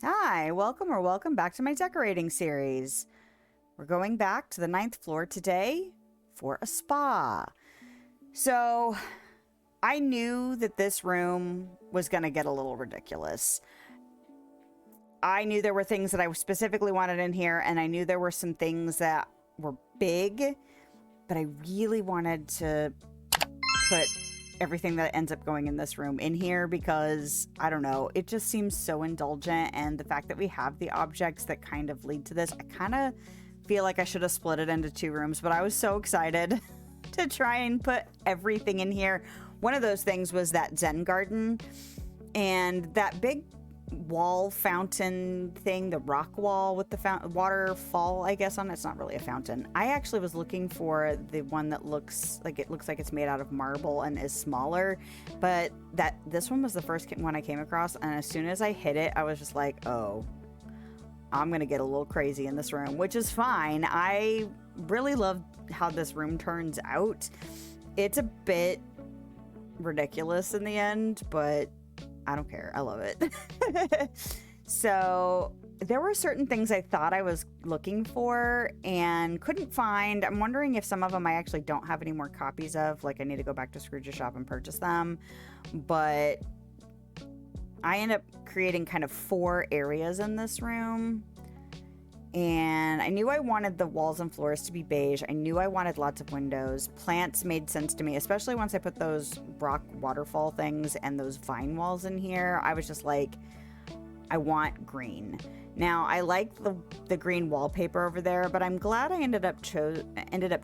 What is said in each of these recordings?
Hi, welcome back to my decorating series. We're going back to the ninth floor today for a spa. So, I knew that this room was going to get a little ridiculous. I knew there were things that I specifically wanted in here, and I knew there were some things that were big, but I really wanted to put everything that ends up going in this room in here because I don't know, it just seems so indulgent. And the fact that we have the objects that kind of lead to this, I kind of feel like I should have split it into two rooms, but I was so excited to try and put everything in here. One of those things was that Zen garden and that big wall fountain thing, the rock wall with the waterfall, I guess, on it. It's not really a fountain. I actually was looking for the one that looks like it's made out of marble and is smaller, but this one was the first one I came across, and as soon as I hit it, I was just like, oh, I'm gonna get a little crazy in this room, which is fine. I really love how this room turns out. It's a bit ridiculous in the end, but I don't care. I love it. So there were certain things I thought I was looking for and couldn't find. I'm wondering if some of them I actually don't have any more copies of. Like I need to go back to Scrooge's shop and purchase them. But I end up creating kind of 4 areas in this room. And I knew I wanted the walls and floors to be beige. I knew I wanted lots of windows. Plants made sense to me, especially once I put those rock waterfall things and those vine walls in here. I was just like, I want green. Now, I like the green wallpaper over there, but I'm glad I ended up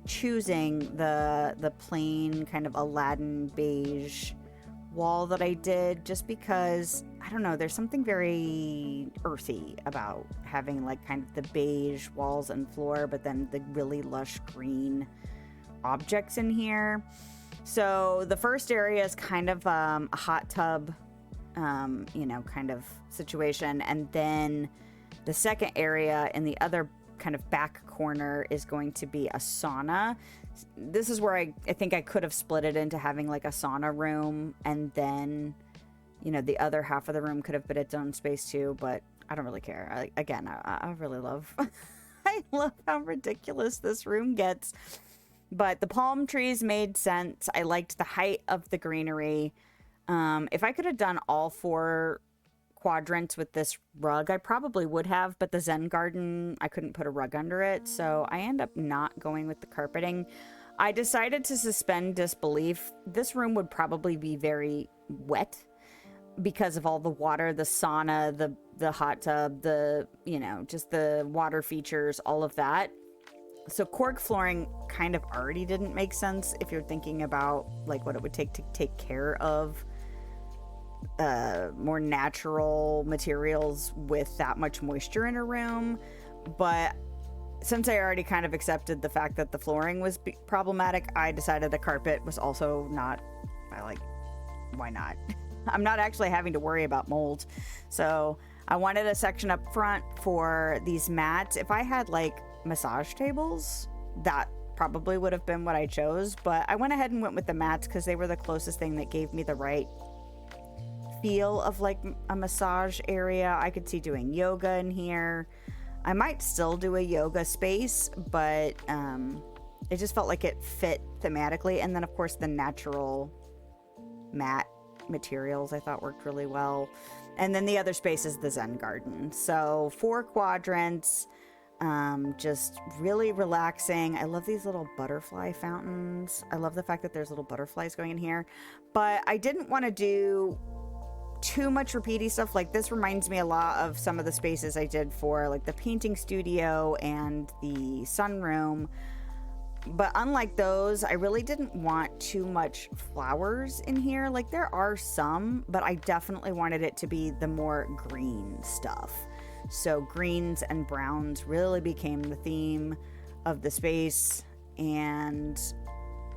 choosing the plain kind of Aladdin beige wall that I did, just because I don't know, there's something very earthy about having like kind of the beige walls and floor, but then the really lush green objects in here. So the first area is kind of a hot tub kind of situation, and then the second area in the other kind of back corner is going to be a sauna. This is where I think I could have split it into having like a sauna room, and then the other half of the room could have been its own space too, but I don't really care. I really love I love how ridiculous this room gets. But the palm trees made sense. I liked the height of the greenery. If I could have done all 4 quadrants with this rug, I probably would have, but the Zen garden, I couldn't put a rug under it, so I end up not going with the carpeting. I decided to suspend disbelief. This room would probably be very wet because of all the water, the sauna, the hot tub, just the water features, all of that. So cork flooring kind of already didn't make sense if you're thinking about like what it would take to take care of more natural materials with that much moisture in a room. But since I already kind of accepted the fact that the flooring was problematic, I decided the carpet was also not. Why not? I'm not actually having to worry about mold. So I wanted a section up front for these mats. If I had like massage tables, that probably would have been what I chose, but I went ahead and went with the mats because they were the closest thing that gave me the right feel of like a massage area. I could see doing yoga in here. I might still do a yoga space, but it just felt like it fit thematically. And then of course the natural mat materials I thought worked really well. And then the other space is the Zen garden. So 4 quadrants, just really relaxing. I love these little butterfly fountains. I love the fact that there's little butterflies going in here, but I didn't want to do too much repeaty stuff. Like this reminds me a lot of some of the spaces I did for like the painting studio and the sunroom. But unlike those, I really didn't want too much flowers in here. Like there are some, but I definitely wanted it to be the more green stuff. So greens and browns really became the theme of the space. And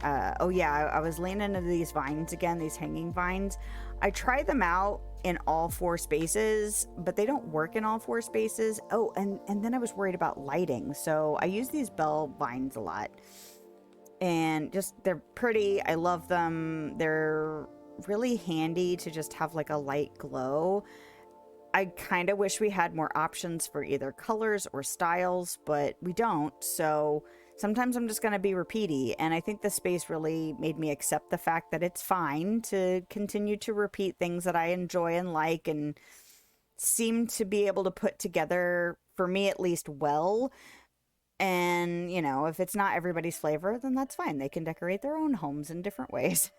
I was leaning into these vines again, these hanging vines. I tried them out in all 4 spaces, but they don't work in all 4 spaces. Oh, and then I was worried about lighting. So I use these bell vines a lot. And just, they're pretty. I love them. They're really handy to just have like a light glow. I kind of wish we had more options for either colors or styles, but we don't. So sometimes I'm just going to be repeaty. And I think the space really made me accept the fact that it's fine to continue to repeat things that I enjoy and like and seem to be able to put together, for me at least, well. And, you know, if it's not everybody's flavor, then that's fine. They can decorate their own homes in different ways.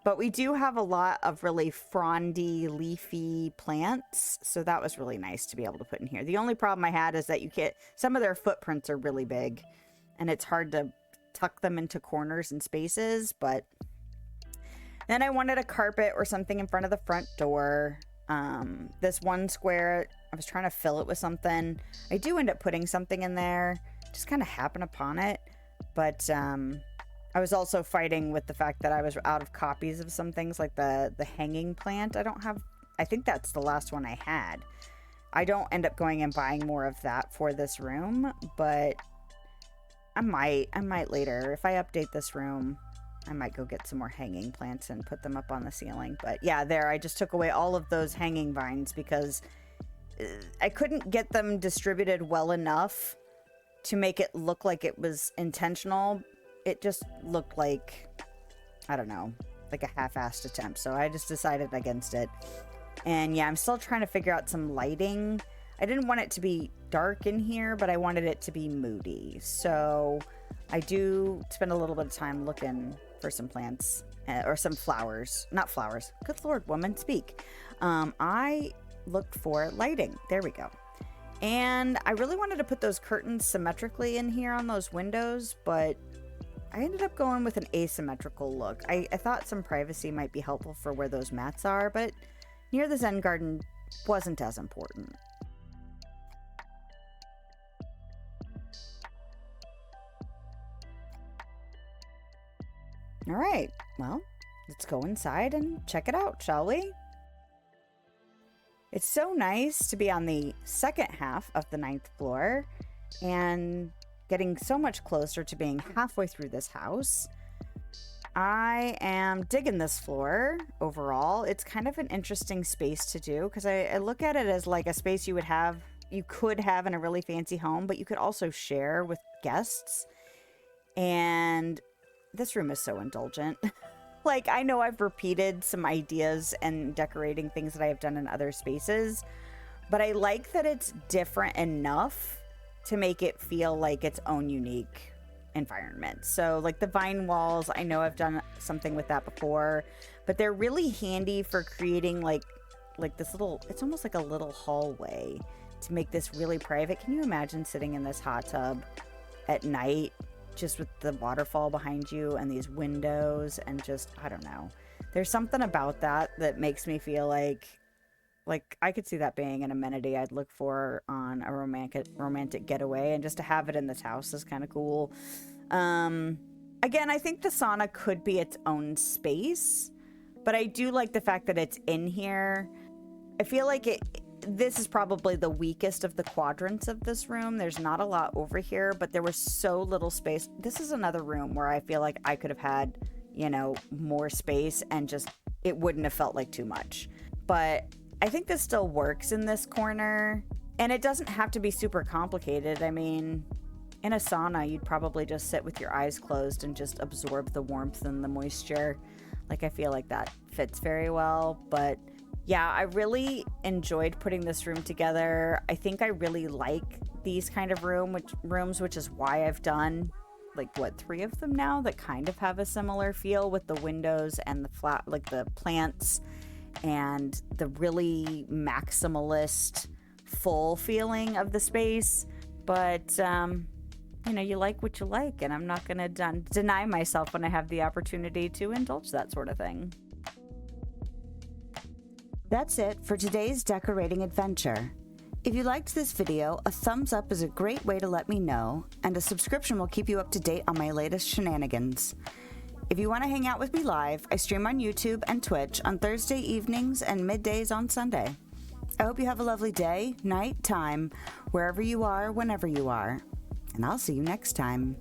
But we do have a lot of really frondy, leafy plants. So that was really nice to be able to put in here. The only problem I had is that you can't, some of their footprints are really big and it's hard to tuck them into corners and spaces. But then I wanted a carpet or something in front of the front door. This one square, I was trying to fill it with something. I do end up putting something in there, just kind of happen upon it. But I was also fighting with the fact that I was out of copies of some things, like the hanging plant. I think that's the last one I had. I don't end up going and buying more of that for this room, but I might later. If I update this room, I might go get some more hanging plants and put them up on the ceiling. But yeah, there, I just took away all of those hanging vines because I couldn't get them distributed well enough to make it look like it was intentional. It just looked like, I don't know, like a half-assed attempt. So I just decided against it. And yeah, I'm still trying to figure out some lighting. I didn't want it to be dark in here, but I wanted it to be moody. So I do spend a little bit of time looking for some plants or some flowers. Not flowers. Good Lord, woman, speak. I looked for lighting. There we go. And I really wanted to put those curtains symmetrically in here on those windows, but I ended up going with an asymmetrical look. I thought some privacy might be helpful for where those mats are, but near the Zen garden wasn't as important. All right, well, let's go inside and check it out, shall we? It's so nice to be on the second half of the 9th floor and getting so much closer to being halfway through this house. I am digging this floor overall. It's kind of an interesting space to do because I look at it as like a space you could have in a really fancy home, but you could also share with guests. And this room is so indulgent. Like, I know I've repeated some ideas and decorating things that I have done in other spaces, but I like that it's different enough to make it feel like its own unique environment. So like the vine walls, I know I've done something with that before, but they're really handy for creating like this little, it's almost like a little hallway to make this really private. Can you imagine sitting in this hot tub at night just with the waterfall behind you and these windows and just, I don't know. There's something about that makes me feel like I could see that being an amenity I'd look for on a romantic getaway, and just to have it in this house is kind of cool. Again, I think the sauna could be its own space, but I do like the fact that it's in here. I feel like this is probably the weakest of the quadrants of this room. There's not a lot over here, but there was so little space. This is another room where I feel like I could have had, you know, more space and just, it wouldn't have felt like too much. But I think this still works in this corner, and it doesn't have to be super complicated. I mean, in a sauna, you'd probably just sit with your eyes closed and just absorb the warmth and the moisture. Like, I feel like that fits very well. But yeah, I really enjoyed putting this room together. I think I really like these kind of rooms, which is why I've done like 3 of them now that kind of have a similar feel with the windows and the plants and the really maximalist full feeling of the space. But you know, you like what you like, and I'm not gonna deny myself when I have the opportunity to indulge that sort of thing. That's it for today's decorating adventure. If you liked this video, a thumbs up is a great way to let me know, and a subscription will keep you up to date on my latest shenanigans. If you want to hang out with me live, I stream on YouTube and Twitch on Thursday evenings and middays on Sunday. I hope you have a lovely day, night, time, wherever you are, whenever you are, and I'll see you next time.